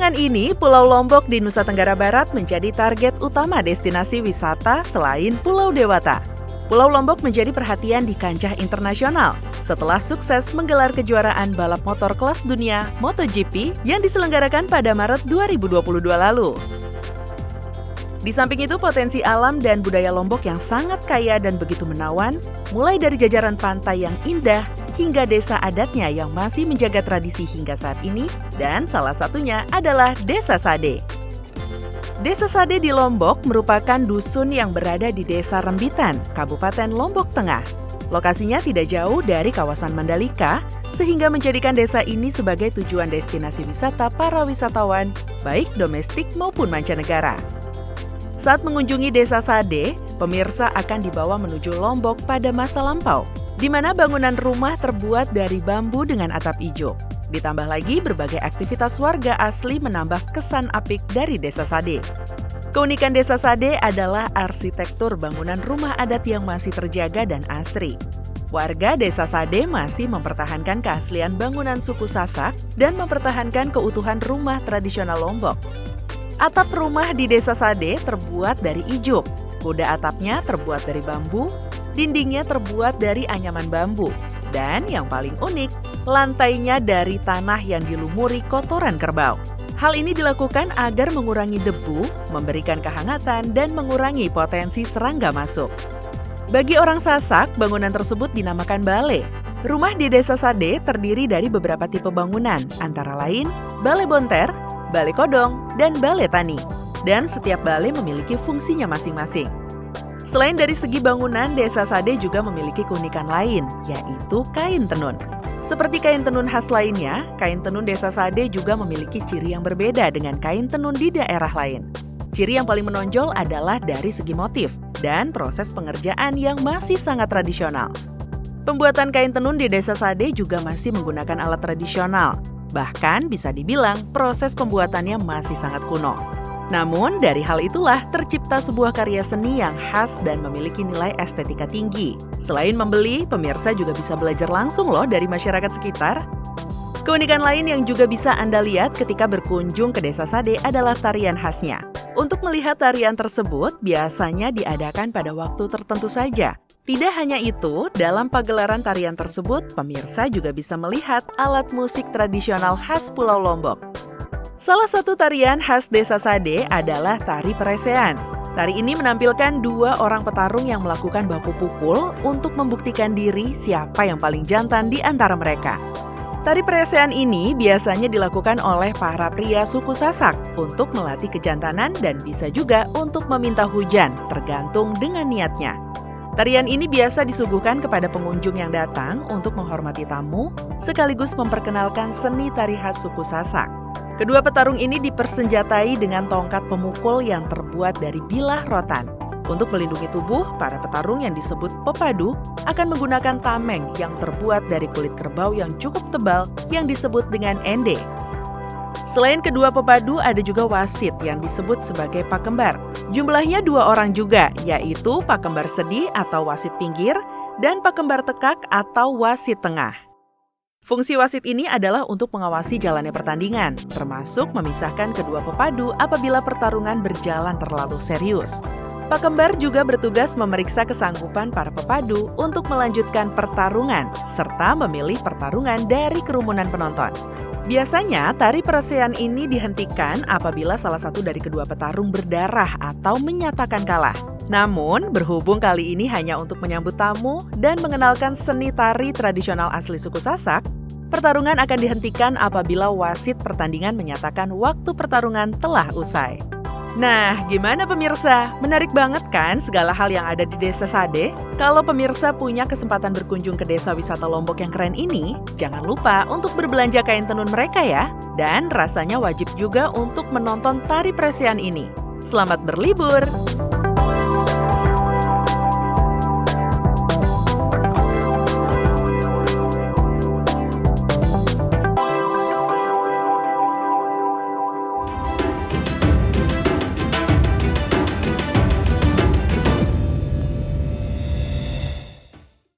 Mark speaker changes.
Speaker 1: Belakangan ini, Pulau Lombok di Nusa Tenggara Barat menjadi target utama destinasi wisata selain Pulau Dewata. Pulau Lombok menjadi perhatian di kancah internasional setelah sukses menggelar kejuaraan balap motor kelas dunia MotoGP yang diselenggarakan pada Maret 2022 lalu. Di samping itu, potensi alam dan budaya Lombok yang sangat kaya dan begitu menawan, mulai dari jajaran pantai yang indah hingga desa adatnya yang masih menjaga tradisi hingga saat ini, dan salah satunya adalah Desa Sade. Desa Sade di Lombok merupakan dusun yang berada di Desa Rembitan, Kabupaten Lombok Tengah. Lokasinya tidak jauh dari kawasan Mandalika, sehingga menjadikan desa ini sebagai tujuan destinasi wisata para wisatawan, baik domestik maupun mancanegara. Saat mengunjungi Desa Sade, pemirsa akan dibawa menuju Lombok pada masa lampau, di mana bangunan rumah terbuat dari bambu dengan atap ijo. Ditambah lagi berbagai aktivitas warga asli menambah kesan apik dari Desa Sade. Keunikan Desa Sade adalah arsitektur bangunan rumah adat yang masih terjaga dan asri. Warga Desa Sade masih mempertahankan keaslian bangunan suku Sasak dan mempertahankan keutuhan rumah tradisional Lombok. Atap rumah di Desa Sade terbuat dari ijuk, kuda atapnya terbuat dari bambu, dindingnya terbuat dari anyaman bambu, dan yang paling unik, lantainya dari tanah yang dilumuri kotoran kerbau. Hal ini dilakukan agar mengurangi debu, memberikan kehangatan, dan mengurangi potensi serangga masuk. Bagi orang Sasak, bangunan tersebut dinamakan bale. Rumah di Desa Sade terdiri dari beberapa tipe bangunan, antara lain bale bonter, bale kodong, dan bale tani. Dan setiap bale memiliki fungsinya masing-masing. Selain dari segi bangunan, Desa Sade juga memiliki keunikan lain, yaitu kain tenun. Seperti kain tenun khas lainnya, kain tenun Desa Sade juga memiliki ciri yang berbeda dengan kain tenun di daerah lain. Ciri yang paling menonjol adalah dari segi motif dan proses pengerjaan yang masih sangat tradisional. Pembuatan kain tenun di Desa Sade juga masih menggunakan alat tradisional. Bahkan bisa dibilang proses pembuatannya masih sangat kuno. Namun, dari hal itulah tercipta sebuah karya seni yang khas dan memiliki nilai estetika tinggi. Selain membeli, pemirsa juga bisa belajar langsung loh dari masyarakat sekitar. Keunikan lain yang juga bisa Anda lihat ketika berkunjung ke Desa Sade adalah tarian khasnya. Untuk melihat tarian tersebut, biasanya diadakan pada waktu tertentu saja. Tidak hanya itu, dalam pagelaran tarian tersebut, pemirsa juga bisa melihat alat musik tradisional khas Pulau Lombok. Salah satu tarian khas Desa Sade adalah tari peresean. Tari ini menampilkan dua orang petarung yang melakukan baku pukul untuk membuktikan diri siapa yang paling jantan di antara mereka. Tari peresean ini biasanya dilakukan oleh para pria suku Sasak untuk melatih kejantanan dan bisa juga untuk meminta hujan, tergantung dengan niatnya. Tarian ini biasa disuguhkan kepada pengunjung yang datang untuk menghormati tamu, sekaligus memperkenalkan seni tari khas suku Sasak. Kedua petarung ini dipersenjatai dengan tongkat pemukul yang terbuat dari bilah rotan. Untuk melindungi tubuh, para petarung yang disebut pepadu akan menggunakan tameng yang terbuat dari kulit kerbau yang cukup tebal yang disebut dengan ende. Selain kedua pepadu, ada juga wasit yang disebut sebagai pakembar. Jumlahnya 2 orang juga, yaitu pakembar sedi atau wasit pinggir dan pakembar tekak atau wasit tengah. Fungsi wasit ini adalah untuk mengawasi jalannya pertandingan, termasuk memisahkan kedua pepadu apabila pertarungan berjalan terlalu serius. Pakembar juga bertugas memeriksa kesanggupan para pepadu untuk melanjutkan pertarungan, serta memilih pertarungan dari kerumunan penonton. Biasanya, tari peresean ini dihentikan apabila salah satu dari kedua petarung berdarah atau menyatakan kalah. Namun, berhubung kali ini hanya untuk menyambut tamu dan mengenalkan seni tari tradisional asli suku Sasak, pertarungan akan dihentikan apabila wasit pertandingan menyatakan waktu pertarungan telah usai. Nah, gimana pemirsa? Menarik banget kan segala hal yang ada di Desa Sade? Kalau pemirsa punya kesempatan berkunjung ke desa wisata Lombok yang keren ini, jangan lupa untuk berbelanja kain tenun mereka ya. Dan rasanya wajib juga untuk menonton tari peresean ini. Selamat berlibur!